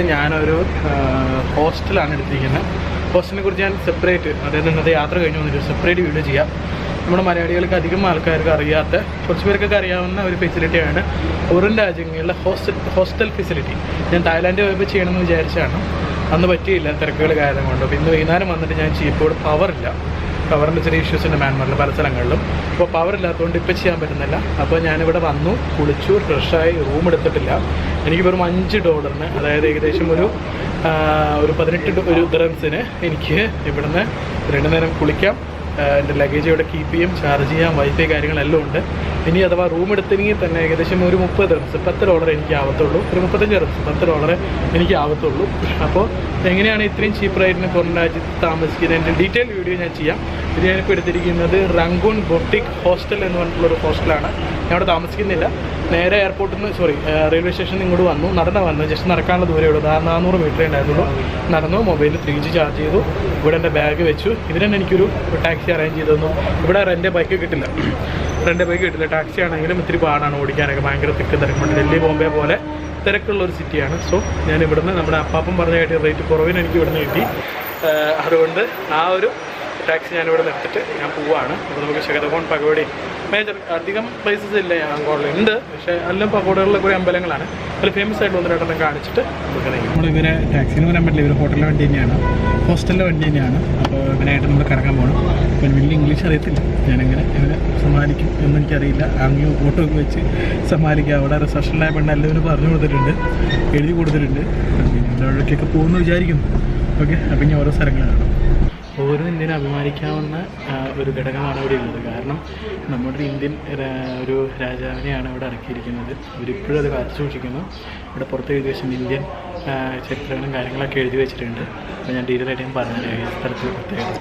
യാങ്കൂണിൽ ഞാനൊരു ഹോസ്റ്റലാണ് എടുത്തിരിക്കുന്നത്. ഹോസ്റ്റലിനെ കുറിച്ച് ഞാൻ സെപ്പറേറ്റ്, അതായത് ഇന്നത്തെ യാത്ര കഴിഞ്ഞ് വന്നിട്ട് സെപ്പറേറ്റ് വീഡിയോ ചെയ്യാം. നമ്മുടെ മലയാളികൾക്ക് അധികം ആൾക്കാർക്ക് അറിയാത്ത, കുറച്ച് പേർക്കൊക്കെ അറിയാവുന്ന ഒരു ഫെസിലിറ്റിയാണ് പുറം രാജ്യങ്ങളിലെ ഹോസ്റ്റൽ ഫെസിലിറ്റി. ഞാൻ തായ്ലാൻഡ് പോയപ്പോൾ ചെയ്യണമെന്ന് വിചാരിച്ചാണ്, അന്ന് പറ്റിയില്ല തിരക്കുകൾ കാരണം കൊണ്ട്. അപ്പോൾ ഇന്ന് വൈകുന്നേരം വന്നിട്ട് ഞാൻ ഇപ്പോൾ പവറിൻ്റെ ചെറിയ ഇഷ്യൂസ് ഉണ്ട് മ്യാൻമറിൽ പല സ്ഥലങ്ങളിലും. അപ്പോൾ പവർ ഇല്ലാത്തതുകൊണ്ട് ഇപ്പോൾ ചെയ്യാൻ പറ്റുന്നില്ല. അപ്പോൾ ഞാനിവിടെ വന്നു, കുളിച്ചു, ഫ്രഷായി, റൂം എടുത്തിട്ടില്ല. എനിക്ക് വെറും $5, അതായത് ഏകദേശം ഒരു 18 ദിർഹംസിന് എനിക്ക് ഇവിടുന്ന് 2 നേരം കുളിക്കാം, എൻ്റെ ലഗേജ് ഇവിടെ കീപ്പ് ചെയ്യും, ചാർജ് ചെയ്യാം, വൈഫൈ കാര്യങ്ങളെല്ലാം ഉണ്ട്. ഇനി അഥവാ റൂം എടുത്തെങ്കിൽ തന്നെ ഏകദേശം ഒരു $30, $10 എനിക്ക് ആവത്തുള്ളൂ. ഒരു $35, $10 എനിക്ക് ആവത്തുള്ളൂ. അപ്പോൾ എങ്ങനെയാണ് ഇത്രയും ചീപ്പ് റേറ്റിന് പുറം രാജ്യത്ത് താമസിക്കുന്നതിൻ്റെ ഡീറ്റെയിൽ വീഡിയോ ഞാൻ ചെയ്യാം. ഇത് ഞാനിപ്പോൾ എടുത്തിരിക്കുന്നത് റംഗൂൺ ബൊട്ടിക് ഹോസ്റ്റൽ എന്ന് പറഞ്ഞിട്ടുള്ളൊരു ഹോസ്റ്റലാണ്. ഞാൻ അവിടെ താമസിക്കുന്നില്ല. നേരെ എയർപോർട്ടിൽ നിന്ന് റെയിൽവേ സ്റ്റേഷനിൽ ഇങ്ങോട്ട് വന്നു, ജസ്റ്റ് നടക്കാനുള്ള ദൂരമേ ഉള്ളൂ. 400 മീറ്ററേ ഉണ്ടായിരുന്നുള്ളൂ. നടന്നു, മൊബൈലിൽ 3G ചാർജ് ചെയ്തു, ഇവിടെ എൻ്റെ ബാഗ് വെച്ചു. ഇതിന് എനിക്കൊരു ടാക്സി അറേഞ്ച് ചെയ്തൊന്നും ഇവിടെ റെൻ്റ് ബൈക്ക് കിട്ടില്ല. ടാക്സി ആണെങ്കിലും ഇത്തിരി പാടാണ് ഓടിക്കാനൊക്കെ, ഭയങ്കര തിരക്കുണ്ട്. ഡൽഹി ബോംബെ പോലെ തിരക്കുള്ളൊരു സിറ്റിയാണ്. സോ ഞാൻ ഇവിടുന്ന് നമ്മുടെ അപ്പാപ്പം പറഞ്ഞ കാര്യം റേറ്റ് കുറവിന് എനിക്ക് ഇവിടുന്ന് കിട്ടി. അതുകൊണ്ട് ആ ഒരു ടാക്സി ഞാനിവിടെ നിർത്തിട്ട് ഞാൻ പോവുകയാണ്. അപ്പോൾ നമുക്ക് ഷെഹദഗോൺ പഗോഡി മേജർ അധികം പ്ലേസസ് ഇല്ല യാങ്കോണിൽ ഉണ്ട്, പക്ഷേ എല്ലാം പഗോഡകളിലെ കുറേ അമ്പലങ്ങളാണ്. അതിൽ ഫേമസ് ആയിട്ട് 1-2 കാണിച്ചിട്ട് നമുക്ക് നമ്മൾ ഇവരെ ടാക്സിന് വരാൻ പറ്റില്ല. ഇവർ ഹോട്ടലിലെ വണ്ടി തന്നെയാണ്, ഹോസ്റ്റലിലെ വണ്ടി തന്നെയാണ്. അപ്പോൾ ഇവനായിട്ട് നമ്മൾ കറങ്ങാൻ പോകണം. അപ്പോൾ വലിയ ഇംഗ്ലീഷ് അറിയത്തില്ല, ഞാനെങ്ങനെ ഇവനെ സമാലിക്കും എന്നും എനിക്കറിയില്ല. അങ്ങ് ഓട്ടോ ഒക്കെ വെച്ച് സമാലിക്കുക. അവിടെ റിസപ്ഷനിലായ പെണ്ണ് എല്ലാവരും പറഞ്ഞു കൊടുത്തിട്ടുണ്ട്, എഴുതി കൊടുത്തിട്ടുണ്ട്. ഇവിടേക്കൊക്കെ പോകുമെന്ന് വിചാരിക്കുന്നു. ഓക്കെ, അപ്പം ഇനി ഓരോ സ്ഥലങ്ങളാണ്. ഓരോ ഇന്ത്യനും അഭിമാനിക്കാവുന്ന ഒരു ഘടകമാണ് ഇവിടെ ഉള്ളത്. കാരണം നമ്മുടെ ഇന്ത്യൻ ഒരു രാജാവിനെയാണ് ഇവിടെ ഇറക്കിയിരിക്കുന്നത്. ഇവരിപ്പോഴും അത് കാത്തു സൂക്ഷിക്കുന്നു. ഇവിടെ പുറത്ത് ഏകദേശം ഇന്ത്യൻ ചരിത്രങ്ങളും കാര്യങ്ങളൊക്കെ എഴുതി വെച്ചിട്ടുണ്ട്. അപ്പോൾ ഞാൻ ഡീറ്റെയിൽ ആയിട്ട് ഞാൻ പറഞ്ഞില്ല ഈ സ്ഥലത്ത് പ്രത്യേകത.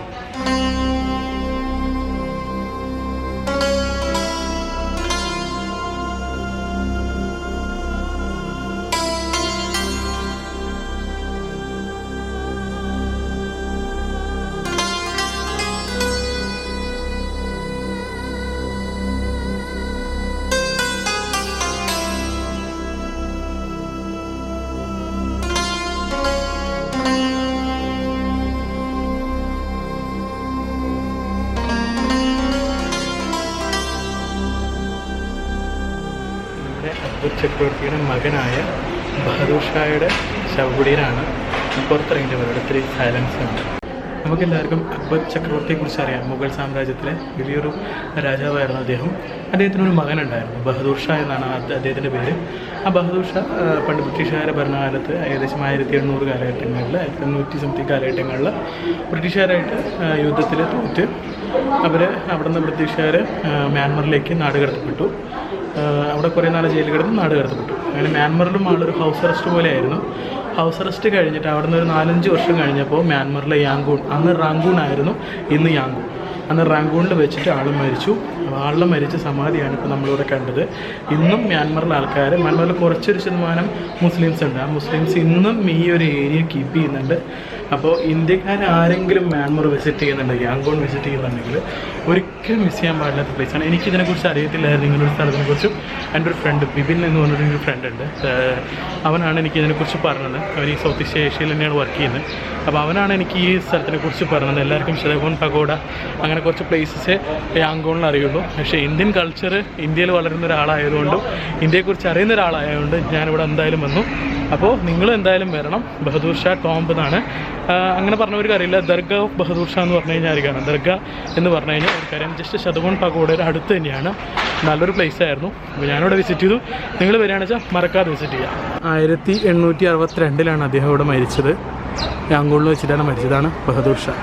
അക്ബർ ചക്രവർത്തിയുടെ മകനായ ബഹദൂർ ഷായുടെ ശവകുടീരാണ്. പുറത്തിറങ്ങിയിട്ട് അവരുടെ ഇത്തിരി സൈലൻസ് ഉണ്ട്. നമുക്കെല്ലാവർക്കും അക്ബർ ചക്രവർത്തിയെക്കുറിച്ച് അറിയാം. മുഗൾ സാമ്രാജ്യത്തിലെ വലിയൊരു രാജാവായിരുന്നു അദ്ദേഹം. അദ്ദേഹത്തിനൊരു മകനുണ്ടായിരുന്നു, ബഹദൂർ ഷാ എന്നാണ് അദ്ദേഹത്തിൻ്റെ പേര്. ആ ബഹദൂർ ഷാ പണ്ട് ബ്രിട്ടീഷുകാരുടെ ഭരണകാലത്ത് ഏകദേശം 1800 കാലഘട്ടങ്ങളിൽ, 1800 കാലഘട്ടങ്ങളിൽ ബ്രിട്ടീഷുകാരായിട്ട് യുദ്ധത്തിൽ തോറ്റ് അവർ അവിടുന്ന് ബ്രിട്ടീഷുകാർ മ്യാൻമറിലേക്ക് നാടുകടത്തപ്പെട്ടു. അവിടെ കുറേ നാൾ ജയിലിൽ കിടന്ന് നാട് കടത്തപ്പെട്ടു. അങ്ങനെ മ്യാൻമറിലും ആളൊരു ഹൗസ് അറസ്റ്റ് പോലെയായിരുന്നു. ഹൗസ് അറസ്റ്റ് കഴിഞ്ഞിട്ട് അവിടെ നിന്ന് ഒരു 4-5 വർഷം കഴിഞ്ഞപ്പോൾ മ്യാൻമറിലെ യാങ്കൂൺ, അന്ന് റാങ്കൂൺ ആയിരുന്നു, ഇന്ന് യാങ്കൂൺ, അന്ന് റാങ്കൂണിൽ വെച്ചിട്ട് ആൾ മരിച്ചു. ആളിൽ മരിച്ച സമാധിയാണ് ഇപ്പോൾ നമ്മളിവിടെ കണ്ടത്. ഇന്നും മ്യാൻമറിൽ കുറച്ചൊരു ശതമാനം മുസ്ലിംസ് ഉണ്ട്. ആ മുസ്ലിംസ് ഇന്നും ഈ ഒരു ഏരിയ കീപ്പ് ചെയ്യുന്നുണ്ട്. അപ്പോൾ ഇന്ത്യക്കാരെങ്കിലും മ്യാൻമർ വിസിറ്റ് ചെയ്യുന്നുണ്ടെങ്കിൽ, യാങ്കൂൺ വിസിറ്റ് ചെയ്യുന്നുണ്ടെങ്കിൽ ഒരിക്കലും മിസ് ചെയ്യാൻ പാടില്ലാത്ത പ്ലേസാണ്. എനിക്കിതിനെക്കുറിച്ച് അറിയത്തില്ലായിരുന്നു, ഇങ്ങനൊരു സ്ഥലത്തിനെക്കുറിച്ചും. എൻ്റെ ഒരു ഫ്രണ്ട് ബിബിൻ എന്ന് പറഞ്ഞൊരു ഫ്രണ്ട് ഉണ്ട്, അവനാണ് എനിക്കിതിനെക്കുറിച്ച് പറഞ്ഞത്. അവൻ ഈ സൗത്ത് ഈസ്റ്റ് ഏഷ്യയിൽ തന്നെയാണ് വർക്ക് ചെയ്യുന്നത്. അപ്പോൾ അവനാണ് എനിക്ക് ഈ സ്ഥലത്തിനെക്കുറിച്ച് പറഞ്ഞത്. എല്ലാവർക്കും ഷെഹദഗോൺ പഗോഡ അങ്ങനെ കുറച്ച് പ്ലേസസ് യാങ്കൂണിൽ അറിയുള്ളൂ. പക്ഷേ ഇന്ത്യൻ കൾച്ചർ, ഇന്ത്യയിൽ വളരുന്ന ഒരാളായതുകൊണ്ടും ഇന്ത്യയെക്കുറിച്ച് അറിയുന്ന ഒരാളായതുകൊണ്ട് ഞാനിവിടെ എന്തായാലും വന്നു. അപ്പോൾ നിങ്ങളും എന്തായാലും വരണം. ബഹദൂർ ഷാ ടോംബ് എന്നാണ്, അങ്ങനെ പറഞ്ഞവർക്ക് അറിയില്ല. ദർഗ ഓഫ് ബഹദൂർ ഷാ എന്ന് പറഞ്ഞു കഴിഞ്ഞാൽ അറിയാം. ദർഗ എന്ന് പറഞ്ഞു കഴിഞ്ഞാൽ അവർക്കറിയാം. ജസ്റ്റ് ഷെഹദഗോൺ പഗോഡയുടെ അടുത്ത് തന്നെയാണ്. നല്ലൊരു പ്ലേസ് ആയിരുന്നു. അപ്പോൾ ഞാനിവിടെ വിസിറ്റ് ചെയ്തു. നിങ്ങൾ വരികയാണെന്ന് വെച്ചാൽ മറക്കാതെ വിസിറ്റ് ചെയ്യാം. 1862 അദ്ദേഹം ഇവിടെ മരിച്ചത്. യാങ്കൂണിൽ വെച്ചിട്ടാണ് മരിച്ചതാണ് ബഹദൂർ ഷാ.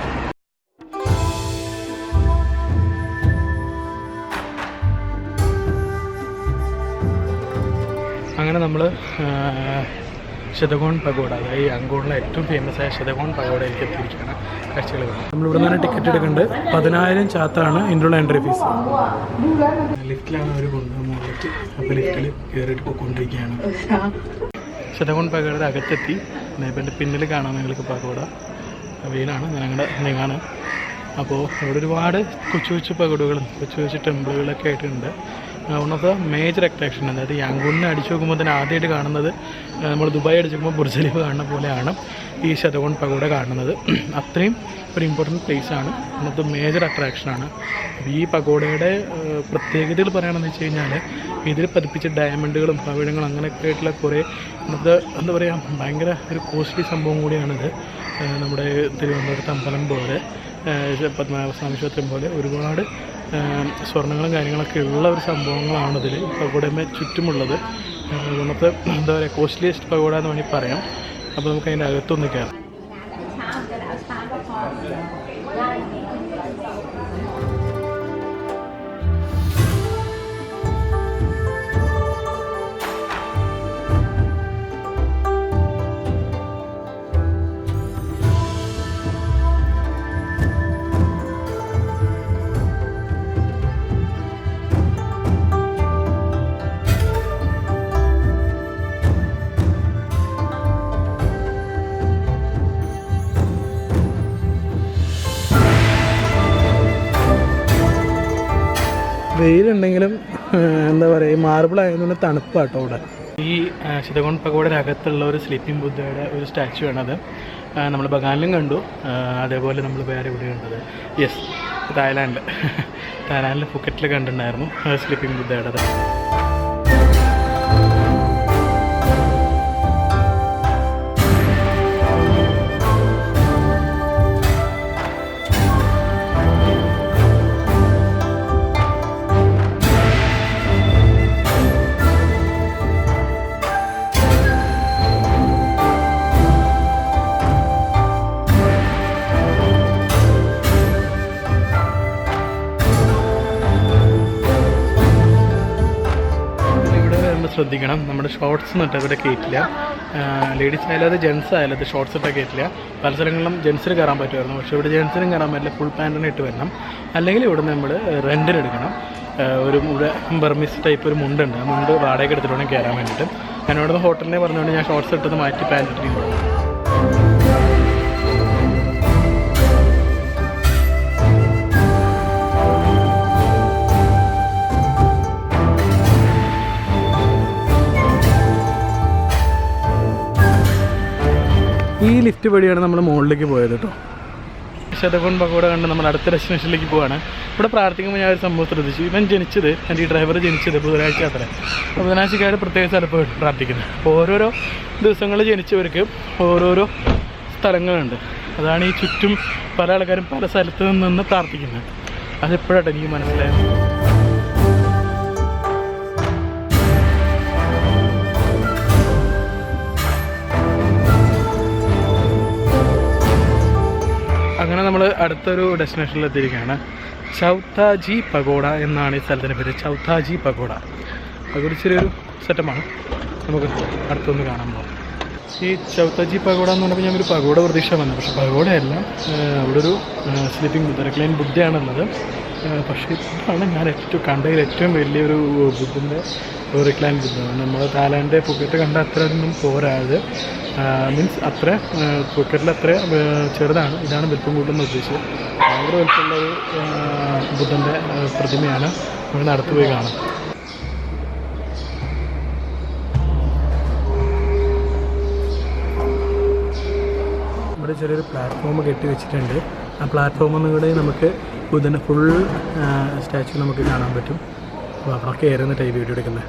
അങ്ങനെ നമ്മൾ ഷെഹദഗോൺ പഗോഡ, അതായത് യാങ്കൂണിലെ ഏറ്റവും ഫേമസ് ആയ ഷെഹദഗോൺ പഗോഡയിലേക്ക് എത്തിയിരിക്കുകയാണ്. കാഴ്ചകൾ നമ്മളിവിടെ നിന്ന് ടിക്കറ്റ് എടുക്കുന്നുണ്ട്. 10,000 ചാത്താണ് ഇതിനുള്ള എൻട്രി ഫീസ്. ലിഫ്റ്റിലാണ് അവർ കൊണ്ടുപോകുന്നത്. അപ്പോൾ ലിഫ്റ്റിൽ കയറിയിട്ട് പോയിക്കൊണ്ടിരിക്കുകയാണ്. ഷെഹദഗോൺ പഗോഡയുടെ അകത്തെത്തി. ഇപ്പം എൻ്റെ പിന്നിൽ കാണാൻ നിങ്ങൾക്ക് പഗോഡ വീണാണ് ഞങ്ങളുടെ നീങ്ങാണ്. അപ്പോൾ ഇവിടെ ഒരുപാട് കൊച്ചു കൊച്ചു പഗോഡകളും കൊച്ചു കൊച്ചു ടെമ്പിളുകളൊക്കെ ആയിട്ടുണ്ട്. One of the major attraction. അതായത് യാങ്കൂണിനെ അടിച്ചു നോക്കുമ്പോൾ തന്നെ ആദ്യമായിട്ട് കാണുന്നത് നമ്മൾ ദുബായ് അടിച്ചു നോക്കുമ്പോൾ ബുർജ് ഖലീഫ കാണുന്ന പോലെയാണ് ഈ ശതകോൺ പഗോഡ കാണുന്നത്. അത്രയും ഒരു ഇമ്പോർട്ടൻറ്റ് പ്ലേസാണ്, വൺ ഓഫ് ദ മേജർ അട്രാക്ഷനാണ്. ഈ പഗോഡയുടെ പ്രത്യേകതകൾ പറയുകയാണെന്ന് വെച്ച് കഴിഞ്ഞാൽ ഇതിൽ പതിപ്പിച്ച ഡയമണ്ടുകളും പവിഴങ്ങളും അങ്ങനെയൊക്കെ ആയിട്ടുള്ള കുറേ എന്താ പറയുക ഭയങ്കര ഒരു കോസ്റ്റ്ലി സംഭവം കൂടിയാണിത്. നമ്മുടെ തിരുവനന്തപുരത്ത് അമ്പലം പോലെ പത്മനാഭസ്വാമി ക്ഷേത്രം പോലെ ഒരുപാട് സ്വർണ്ണങ്ങളും കാര്യങ്ങളൊക്കെ ഉള്ള ഒരു സംഭവങ്ങളാണിതിൽ പഗോഡമേ ചുറ്റുമുള്ളത്. നമുക്ക് എന്താ പറയുക കോസ്റ്റ്ലിയസ്റ്റ് പഗോഡ എന്ന് വേണമെങ്കിൽ പറയാം. അപ്പോൾ നമുക്ക് അതിൻ്റെ അകത്തൊന്ന് കയറാം. വെയിലുണ്ടെങ്കിലും എന്താ പറയുക ഈ മാർബിൾ ആയതുകൊണ്ട് തണുപ്പാട്ടോ ഇവിടെ. ഈ ശതകോൺ പഗോഡയുടെ അകത്തുള്ള ഒരു സ്ലീപ്പിംഗ് ബുദ്ധയുടെ ഒരു സ്റ്റാച്ചു ആണത്. നമ്മൾ ബഗാനിലും കണ്ടു, അതേപോലെ നമ്മൾ വേറെ ഇവിടെ കണ്ടത് യെസ് തായ്ലാൻഡിൽ ഫുക്കറ്റിൽ കണ്ടിട്ടുണ്ടായിരുന്നു സ്ലീപ്പിംഗ് ബുദ്ധയുടെ. ശ്രദ്ധിക്കണം, നമ്മുടെ ഷോർട്സ് എന്നിട്ട് ഇവിടെ കയറ്റില്ല. ലേഡീസ് ആയാലും അത് ജെൻസ് ആയാലും അത് ഷോർട്സ് ഇട്ടാൽ കയറ്റില്ല. പല സ്ഥലങ്ങളിലും ജെൻസിന് കയറാൻ പറ്റുമായിരുന്നു, പക്ഷേ ഇവിടെ ജെൻസിനും കയറാൻ പറ്റില്ല. ഫുൾ പാൻറ്റിന് ഇട്ട് വരണം, അല്ലെങ്കിൽ ഇവിടെ നമ്മൾ റെൻറ്റിന് എടുക്കണം. ഒരു ബർമീസ് ടൈപ്പ് ഒരു മുണ്ടുണ്ട്, ആ മുണ്ട് വാടക എടുത്തിട്ട് വേണം കയറാൻ വേണ്ടിയിട്ട്. എന്നോട് ഹോട്ടലിനെ പറഞ്ഞുകൊണ്ട് ഞാൻ ഷോർട്സ് ഇട്ടത് മാറ്റി പാൻറ്റ് ഇട്ടിട്ടുണ്ട്. ഈ ലിഫ്റ്റ് വഴിയാണ് നമ്മൾ മുകളിലേക്ക് പോയത് കേട്ടോ. ശതകോൺ പഗോഡ കണ്ട് നമ്മൾ അടുത്ത ഡെസ്റ്റിനേഷനിലേക്ക് പോവാണ്. ഇവിടെ പ്രാർത്ഥിക്കുമ്പോൾ ഞാൻ ഒരു സംഭവം ശ്രദ്ധിച്ചു. ഇവൻ ജനിച്ചത്, എൻ്റെ ഈ ഡ്രൈവർ ജനിച്ചത് ബുധനാഴ്ച അത്ര. ബുധനാഴ്ചക്കായിട്ട് പ്രത്യേക സ്ഥലത്ത് പ്രാർത്ഥിക്കുന്നത്. അപ്പോൾ ഓരോരോ ദിവസങ്ങളിൽ ജനിച്ചവർക്ക് ഓരോരോ സ്ഥലങ്ങളുണ്ട്. അതാണ് ഈ ചുറ്റും പല ആൾക്കാരും പല സ്ഥലത്ത് നിന്ന് പ്രാർത്ഥിക്കുന്നത്. അതെപ്പോഴാട്ടോ എനിക്ക് മനസ്സിലായത്. അങ്ങനെ നമ്മൾ അടുത്തൊരു ഡെസ്റ്റിനേഷനിൽ എത്തിയിരിക്കുകയാണ്. ചൗത്താജി പഗോഡ എന്നാണ് ഈ സ്ഥലത്തിൻ്റെ പേര്, ചൗത്താജി പഗോഡ. അതൊരു ചെറിയൊരു സെറ്റപ്പാണ്, നമുക്ക് അടുത്തൊന്ന് കാണാൻ പോകാം. ഈ ചൗത്താജി പഗോഡ എന്ന് പറഞ്ഞപ്പോൾ ഞാൻ ഒരു പഗോഡ പ്രതീക്ഷ വന്നത്, പക്ഷേ പഗോഡയല്ല. അവിടെ ഒരു സ്ലീപ്പിംഗ് ബുദ്ധ, റിക്ലൈൻ ബുദ്ധയാണുള്ളത്. പക്ഷേ ഇതാണ് ഞാൻ കണ്ടതിൽ ഏറ്റവും വലിയൊരു ബുദ്ധൻ്റെ റിക്ലൈൻ ബുദ്ധ. നമ്മൾ തായ്ലാൻഡ് ഫുക്കറ്റ് കണ്ട അത്ര ഒന്നും പോരാത്, മീൻസ് അത്ര ഫുക്കറ്റിൽ അത്ര ചെറുതാണ്. ഇതാണ് വലിപ്പം കൂട്ടുന്ന ഉദ്ദേശിച്ചത്. ഭയങ്കര വലിപ്പമുള്ളൊരു ബുദ്ധൻ്റെ പ്രതിമയാണ്. നമ്മൾ അടുത്ത് പോയി കാണാം. ഇവിടെ ചെറിയൊരു പ്ലാറ്റ്ഫോം കെട്ടി വെച്ചിട്ടുണ്ട്. ആ പ്ലാറ്റ്ഫോമിൽ നിന്ന് കൂടെ നമുക്ക് ബുദ്ധൻ്റെ ഫുൾ സ്റ്റാച്ചു നമുക്ക് കാണാൻ പറ്റും. അപ്പോൾ അവിടെ കയറുന്നിട്ട് ഈ വീഡിയോ എടുക്കുന്നത്.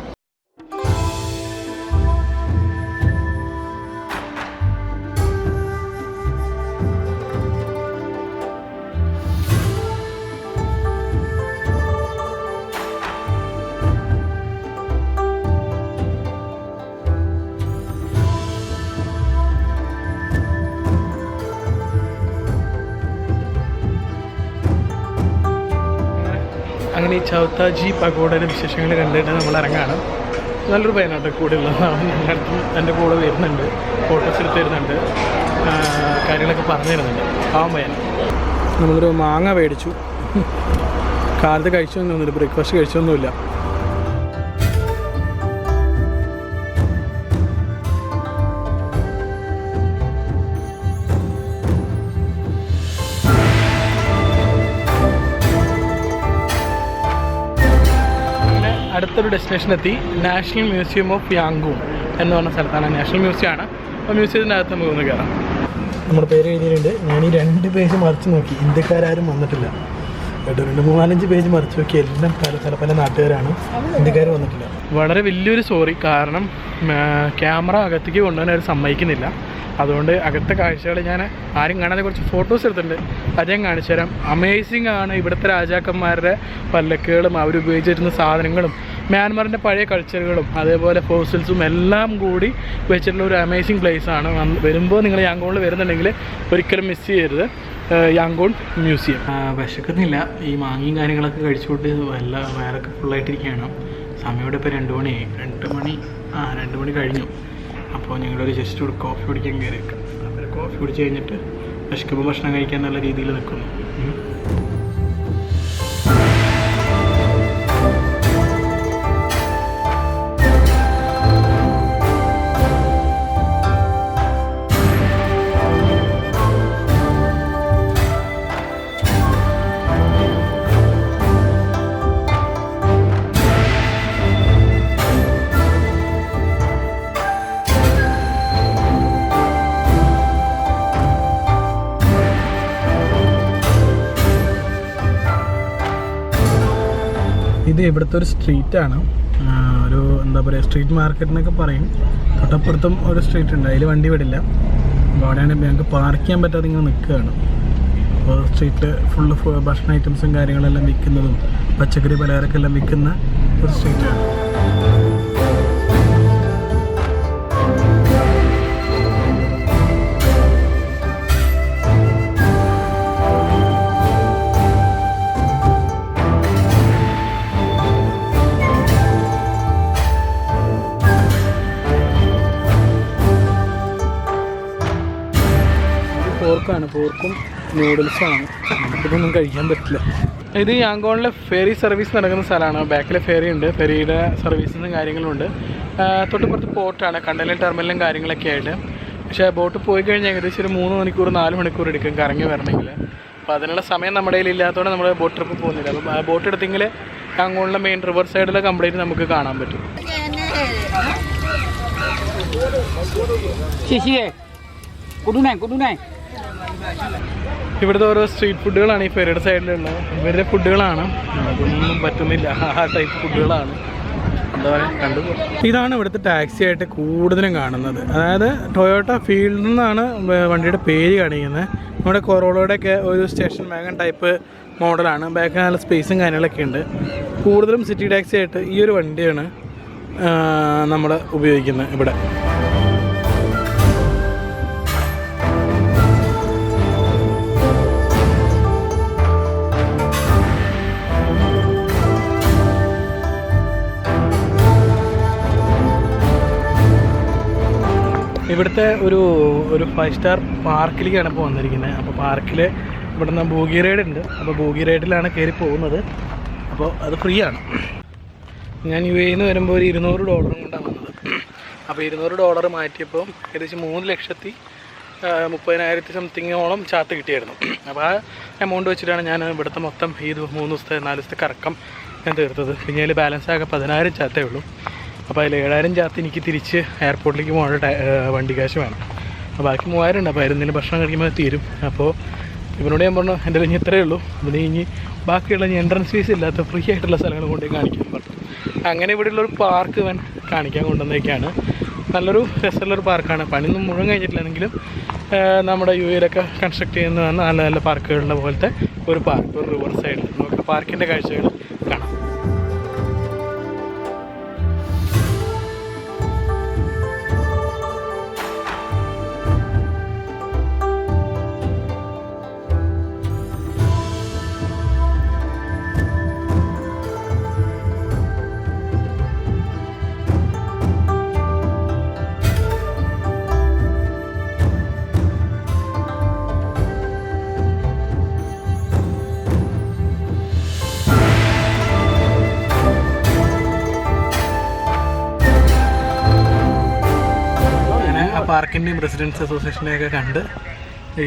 അങ്ങനെ ഈ ചൗത്താജി പഗോഡയുടെ വിശേഷങ്ങൾ കണ്ടിട്ട് നമ്മൾ ഇറങ്ങാണ്. നല്ലൊരു പയ്യനാട്ടോ കൂടെ ഉള്ളതാണ്. എൻ്റെ കൂടെ വരുന്നുണ്ട്, ഫോട്ടോസ് എടുത്ത് തരുന്നുണ്ട്, കാര്യങ്ങളൊക്കെ പറഞ്ഞു തരുന്നുണ്ട്. ആ പയ്യൻ. നമ്മളൊരു മാങ്ങ മേടിച്ചു. കാലത്ത് കഴിച്ചൊന്നുമില്ല, ബ്രേക്ക്ഫാസ്റ്റ് കഴിച്ചൊന്നുമില്ല. അടുത്ത അടുത്തൊരു ഡെസ്റ്റിനേഷൻ എത്തി. നാഷണൽ മ്യൂസിയം ഓഫ് യാങ്കൂൺ എന്ന് പറഞ്ഞ സ്ഥലത്താണ്. നാഷണൽ മ്യൂസിയം ആണ്. അപ്പോൾ മ്യൂസിയത്തിനകത്ത് നമുക്ക് ഒന്ന് കയറാം. നമ്മുടെ പേര് എഴുതിയിട്ടുണ്ട്. ഞാൻ ഈ 2 പേജ് മറിച്ച് നോക്കി, ഇന്ത്യക്കാരും വന്നിട്ടില്ല. 2-3-4-5 പേജ് മറിച്ച് നോക്കി, എല്ലാം പല നാട്ടുകാരാണ്, ഇന്ത്യക്കാർ വന്നിട്ടില്ല. വളരെ വലിയൊരു സോറി, കാരണം ക്യാമറ അകത്തേക്ക് കൊണ്ടുപോകാൻ അവർ സമ്മതിക്കുന്നില്ല. അതുകൊണ്ട് അകത്തെ കാഴ്ചകൾ ഞാൻ ആരും കാണാതെ കുറച്ച് ഫോട്ടോസ് എടുത്തിട്ടുണ്ട്, അത് ഞാൻ കാണിച്ചു തരാം. അമേസിങ് ആണ്. ഇവിടുത്തെ രാജാക്കന്മാരുടെ പല്ലക്കുകളും അവരുപയോഗിച്ചിരുന്ന സാധനങ്ങളും മ്യാൻമറിൻ്റെ പഴയ കൾച്ചറുകളും അതേപോലെ ഫോസിൽസും എല്ലാം കൂടി വെച്ചിട്ടുള്ള ഒരു അമേസിങ് പ്ലേസ് ആണ്. വരുമ്പോൾ നിങ്ങൾ യാങ്കോണിൽ വരുന്നുണ്ടെങ്കിൽ ഒരിക്കലും മിസ് ചെയ്യരുത് യാങ്കോൺ മ്യൂസിയം. വിശക്കുന്നില്ല. ഈ മാങ്ങയും കാര്യങ്ങളൊക്കെ കഴിച്ചുകൊണ്ട് വയറൊക്കെ ഫുള്ളായിട്ടിരിക്കുകയാണ്. സമയം ഇവിടെ ഇപ്പോൾ 2 മണിയായി. 2 മണി കഴിഞ്ഞു. അപ്പോൾ ഞങ്ങളൊരു ജസ്റ്റ് ഒരു കോഫി കുടിക്കാൻ കയറിയേക്കാം. അപ്പോൾ കോഫി കുടിച്ച് കഴിഞ്ഞിട്ട് വിശക്കുമ്പോൾ ഭക്ഷണം കഴിക്കാൻ നല്ല രീതിയിൽ നിൽക്കുന്നു. ഇത് ഇവിടുത്തെ ഒരു സ്ട്രീറ്റാണ്. ഒരു എന്താ പറയുക, സ്ട്രീറ്റ് മാർക്കറ്റ് എന്നൊക്കെ പറയും. തൊട്ടപ്പുറത്തും ഒരു സ്ട്രീറ്റ് ഉണ്ട്, അതിൽ വണ്ടി വിടില്ല. അപ്പോൾ അവിടെയാണ് ഞങ്ങൾക്ക് പാർക്ക് ചെയ്യാൻ പറ്റാതെ ഇങ്ങനെ നിൽക്കുകയാണ്. അപ്പോൾ സ്ട്രീറ്റിൽ ഫുള്ള് ഭക്ഷണ ഐറ്റംസും കാര്യങ്ങളെല്ലാം വിൽക്കുന്നതും പച്ചക്കറി പലചരക്ക് എല്ലാം വിൽക്കുന്ന ഒരു സ്ട്രീറ്റാണ്. പോർക്കും നൂഡിൽസാണ്. നമുക്കിതൊന്നും കഴിക്കാൻ പറ്റില്ല. ഇത് യാങ്കോണിലെ ഫെറി സർവീസ് നടക്കുന്ന സ്ഥലമാണ്. ബാക്കിലെ ഫെറി ഉണ്ട്, ഫെറിയുടെ സർവീസും കാര്യങ്ങളും ഉണ്ട്. തൊട്ടുപുറത്ത് പോർട്ടാണ്, കണ്ടെയ്നർ ടെർമിനലും കാര്യങ്ങളൊക്കെ ആയിട്ട്. പക്ഷേ ബോട്ട് പോയി കഴിഞ്ഞാൽ ഏകദേശം ഒരു 3 മണിക്കൂർ 4 മണിക്കൂർ എടുക്കും കറങ്ങി വരണമെങ്കിൽ. അപ്പോൾ അതിനുള്ള സമയം നമ്മുടെ കയ്യിൽ ഇല്ലാത്തതുകൊണ്ട് നമ്മൾ ബോട്ട് ട്രിപ്പ് പോകുന്നില്ല. അപ്പോൾ ആ ബോട്ട് എടുത്തെങ്കിൽ യാങ്കോണിലെ മെയിൻ റിവർ സൈഡിലെ കംപ്ലീറ്റ് നമുക്ക് കാണാൻ പറ്റും. ഇവിടുത്തെ ഓരോ സ്ട്രീറ്റ് ഫുഡുകളാണ് ഈ ഫെറിയുടെ സൈഡിലുള്ളത്. ഇവരുടെ ഫുഡുകളാണ്, അതൊന്നും പറ്റുന്നില്ല. ആ ടൈപ്പ് ഫുഡുകളാണ്. എന്താ പറയുക, കണ്ടുപോകും. ഇതാണ് ഇവിടുത്തെ ടാക്സി ആയിട്ട് കൂടുതലും കാണുന്നത്. അതായത് ടൊയോട്ട ഫീൽഡിൽ നിന്നാണ് വണ്ടിയുടെ പേര് കാണിക്കുന്നത്. നമ്മുടെ കൊറോളയുടെയൊക്കെ ഒരു സ്റ്റേഷൻ വാഗൺ ടൈപ്പ് മോഡലാണ്. ബാക്കിൽ നല്ല സ്പേസും കാര്യങ്ങളൊക്കെ ഉണ്ട്. കൂടുതലും സിറ്റി ടാക്സി ആയിട്ട് ഈ ഒരു വണ്ടിയാണ് നമ്മൾ ഉപയോഗിക്കുന്നത് ഇവിടെ. ഇവിടുത്തെ ഒരു 5 സ്റ്റാർ പാർക്കിലേക്കാണ് ഇപ്പോൾ വന്നിരിക്കുന്നത്. അപ്പോൾ പാർക്കിൽ ഇവിടെ നിന്ന് ബൂഗി റൈഡ് ഉണ്ട്. അപ്പോൾ ബൂഗി റൈഡിലാണ് കയറി പോകുന്നത്. അപ്പോൾ അത് ഫ്രീ ആണ്. ഞാൻ UAE നിന്ന് വരുമ്പോൾ ഒരു $200 കൊണ്ടാണ് വന്നത്. അപ്പോൾ $200 മാറ്റിയപ്പോൾ ഏകദേശം 3,30,000 സംതിങ്ങോളം ചാർട്ട് കിട്ടിയായിരുന്നു. അപ്പോൾ ആ എമൗണ്ട് വെച്ചിട്ടാണ് ഞാൻ ഇവിടുത്തെ മൊത്തം ഈ 3 ദിവസത്തെ 4 ദിവസത്തെ കറക്കം ഞാൻ തീർത്തത്. പിന്നെ അതിൽ ബാലൻസ് ആകെ 10,000 ചാത്തേ ഉള്ളൂ. അപ്പോൾ അതിൽ 7,000 ചാർത്ത് എനിക്ക് തിരിച്ച് എയർപോർട്ടിലേക്ക് പോകാനുള്ള വണ്ടി കാശ് വേണം. അപ്പോൾ ബാക്കി 3,000 ഉണ്ട്. അപ്പോൾ അതിൽ ഭക്ഷണം കഴിക്കുമ്പോൾ തീരും. അപ്പോൾ ഇവനോട് ഞാൻ പറഞ്ഞു, എൻ്റെ ഇനി ഇത്രയേ ഉള്ളൂ, പിന്നെ ഇനി ബാക്കിയുള്ള എൻട്രൻസ് ഫീസ് ഇല്ലാത്ത ഫ്രീ ആയിട്ടുള്ള സ്ഥലങ്ങൾ കൊണ്ടേ കാണിക്കാൻ പറഞ്ഞു. അങ്ങനെ ഇവിടെയുള്ളൊരു പാർക്ക് ഇവൻ കാണിക്കാൻ കൊണ്ടുവന്നേക്കാണ്. നല്ലൊരു രസമുള്ളൊരു പാർക്കാണ്. പണിയൊന്നും മുഴുവൻ കഴിഞ്ഞിട്ടില്ലെങ്കിലും നമ്മുടെ UAEയിലൊക്കെ കൺസ്ട്രക്ട് ചെയ്യുന്ന നല്ല നല്ല പാർക്കുകളുടെ പോലത്തെ ഒരു പാർക്ക്, ഒരു റിവർ സൈഡിൽ നമുക്ക് പാർക്കിൻ്റെ കാഴ്ചകൾ കാണാം. പാർക്കിൻ്റെയും റെസിഡൻസ് അസോസിയേഷനെയൊക്കെ കണ്ട്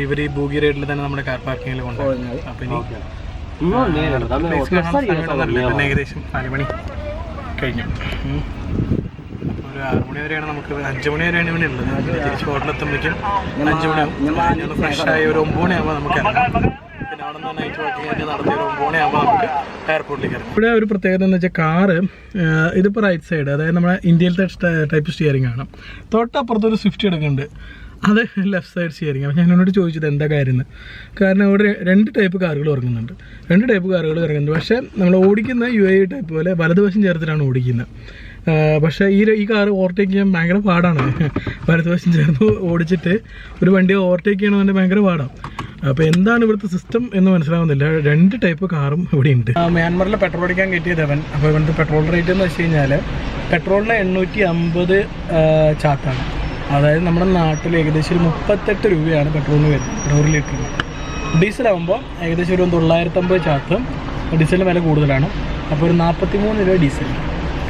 ഇവർ ഈ ബൂഗി റൈഡിൽ തന്നെ നമ്മുടെ കാർ പാർക്കിങ്ങിൽ കൊണ്ടുപോകുന്നത്. അപ്പം ഇനി ഏകദേശം 4 മണി കഴിഞ്ഞു. ഒരു 6 മണി വരെയാണ് നമുക്ക്, 5 മണി വരെയാണ് ഇവിടെ ഉള്ളത്. തിരിച്ച് ഹോട്ടലെത്തുമ്പോഴേക്കും 5 മണിയാവും. ഞാൻ ഫ്രഷായി ഒരു 9 മണിയാകുമ്പോൾ നമുക്ക് ഇറങ്ങാം. പിന്നെ അവിടെ നിന്ന് നൈറ്റ് വാക്കിംഗ് കഴിഞ്ഞ് നടത്തി ഒരു 9 മണിയാകുമ്പോൾ നമുക്ക് എയർപോർട്ടിലേക്ക് ഇറങ്ങാം. ഇവിടെ ഒരു പ്രത്യേകത എന്ന് വെച്ചാൽ കാറ് ഇതിപ്പോൾ റൈറ്റ് സൈഡ്, അതായത് നമ്മുടെ ഇന്ത്യയിലത്തെ ടൈപ്പ് സ്റ്റിയറിംഗ് ആണ്. തൊട്ടപ്പുറത്തൊരു സ്വിഫ്റ്റ് എടുക്കുന്നുണ്ട്, അത് ലെഫ്റ്റ് സൈഡ് സ്റ്റിയറിംഗ്. അപ്പോൾ ഞാൻ എന്നോട് ചോദിച്ചത് എന്താ കാര്യം എന്ന്. കാരണം ഇവിടെ 2 ടൈപ്പ് കാറുകൾ ഇറങ്ങുന്നുണ്ട്. 2 ടൈപ്പ് കാറുകൾ ഇറങ്ങുന്നുണ്ട്. പക്ഷേ നമ്മൾ ഓടിക്കുന്ന UAE ടൈപ്പ് പോലെ വലതുവശം ചേർത്തിട്ടാണ് ഓടിക്കുന്നത്. പക്ഷേ ഈ കാർ ഓവർടേക്ക് ചെയ്യാൻ ഭയങ്കര പാടാണ്. വലതുവശം ചേർന്ന് ഓടിച്ചിട്ട് ഒരു വണ്ടിയെ ഓവർടേക്ക് ചെയ്യണമെന്നുണ്ടെങ്കിൽ ഭയങ്കര പാടാണ്. അപ്പോൾ എന്താണ് ഇവിടുത്തെ സിസ്റ്റം എന്ന് മനസ്സിലാവുന്നില്ല. 2 ടൈപ്പ് കാറും ഇവിടെ ഉണ്ട്. മ്യാൻമറിൽ പെട്രോൾ അടിക്കാൻ കയറ്റിയത് അവൻ. അപ്പോൾ ഇവൻ്റെ പെട്രോൾ റേറ്റ് എന്ന് വെച്ച് കഴിഞ്ഞാൽ പെട്രോളിന് 850 ചാത്താണ്. അതായത് നമ്മുടെ നാട്ടിൽ ഏകദേശം ഒരു 38 രൂപയാണ് പെട്രോളിന് വരുന്നത്, പെട്രോൾ ലിറ്ററിന്. ഡീസലാകുമ്പോൾ ഏകദേശം ഒരു 950 ചാത്ത്. ഡീസലിന് വില കൂടുതലാണ്. അപ്പോൾ ഒരു 43 രൂപ ഡീസൽ.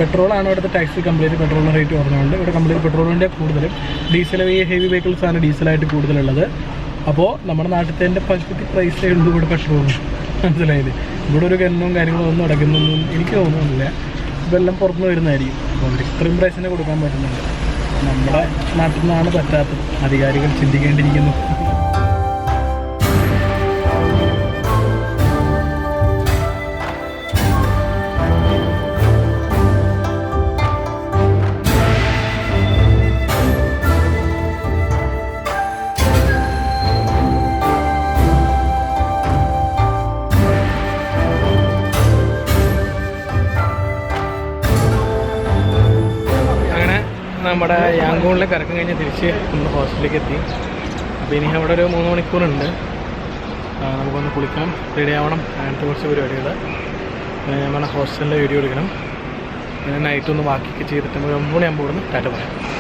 പെട്രോളാണ് ഇവിടുത്തെ ടാക്സി കംപ്ലീറ്റ് പെട്രോളിന് റേറ്റ് കുറഞ്ഞുകൊണ്ട് ഇവിടെ കംപ്ലീറ്റ് പെട്രോളിൻ്റെ കൂടുതലും. ഡീസൽ ഈ ഹെവി വെഹിക്കിൾസാണ് ഡീസലായിട്ട് കൂടുതലുള്ളത്. അപ്പോൾ നമ്മുടെ നാട്ടിലത്തെ പകുതി പ്രൈസേ ഉള്ളൂ ഇവിടെ പെട്രോളിന്. മനസ്സിലായില്ലേ? ഇവിടെ ഒരു ഗണ്ണും കാര്യങ്ങളും ഒന്നും അടക്കുന്നൊന്നും എനിക്ക് തോന്നുന്നില്ല. ഇതെല്ലാം പുറത്തുനിന്ന് വരുന്നതായിരിക്കും. അപ്പോൾ അവർ ഇത്രയും പ്രൈസിന് കൊടുക്കാൻ പറ്റുന്നുണ്ട്. നമ്മുടെ നാട്ടിൽ നിന്നാണ് പറ്റാത്തത്. അധികാരികൾ ചിന്തിക്കേണ്ടിയിരിക്കുന്നു. നമ്മുടെ യാങ്കൂണിലേക്ക് ഇറക്കം കഴിഞ്ഞ് തിരിച്ച് നമ്മുടെ ഹോസ്റ്റലിലേക്ക് എത്തി. അപ്പോൾ ഇനി അവിടെ ഒരു 3 മണിക്കൂറുണ്ട്. നമുക്കൊന്ന് കുളിക്കണം, റെഡി ആവണം, അങ്ങനത്തെ കുറച്ച് പരിപാടികൾ. ഞാൻ പറഞ്ഞ ഹോസ്റ്റലിൻ്റെ വീഡിയോ എടുക്കണം. നൈറ്റ് ഒന്ന് ബാക്കിയൊക്കെ ചെയ്തിട്ട് 9 മണിയാകുമ്പോൾ ഇവിടുന്ന് ടാറ്റ പറയാം.